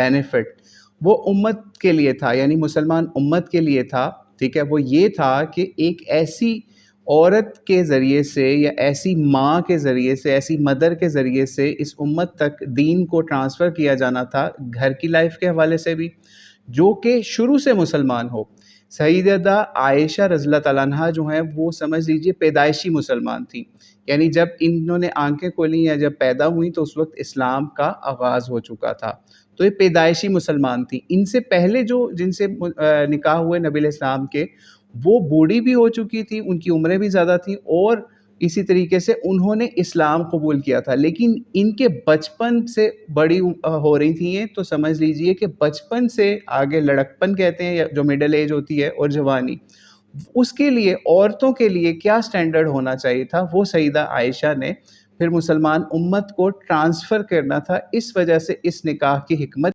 Benefit وہ امت کے لیے تھا، یعنی مسلمان امت کے لیے تھا، ٹھیک ہے، وہ یہ تھا کہ ایک ایسی عورت کے ذریعے سے یا ایسی ماں کے ذریعے سے، ایسی مدر کے ذریعے سے اس امت تک دین کو ٹرانسفر کیا جانا تھا، گھر کی لائف کے حوالے سے بھی، جو کہ شروع سے مسلمان ہو۔ سیدہ عائشہ رضی اللہ تعالیٰ عنہا جو ہیں وہ سمجھ لیجئے پیدائشی مسلمان تھیں، یعنی جب انہوں نے آنکھیں کھولیں یا جب پیدا ہوئیں تو اس وقت اسلام کا آغاز ہو چکا تھا، تو یہ پیدائشی مسلمان تھیں۔ ان سے پہلے جو جن سے نکاح ہوئے نبی علیہ السلام کے، وہ بوڑھی بھی ہو چکی تھی، ان کی عمریں بھی زیادہ تھیں، اور اسی طریقے سے انہوں نے اسلام قبول کیا تھا، لیکن ان کے بچپن سے بڑی ہو رہی تھیں یہ، تو سمجھ لیجئے کہ بچپن سے آگے لڑکپن کہتے ہیں جو مڈل ایج ہوتی ہے اور جوانی، اس کے لیے عورتوں کے لیے کیا سٹینڈرڈ ہونا چاہیے تھا، وہ سیدہ عائشہ نے پھر مسلمان امت کو ٹرانسفر کرنا تھا۔ اس وجہ سے اس نکاح کی حکمت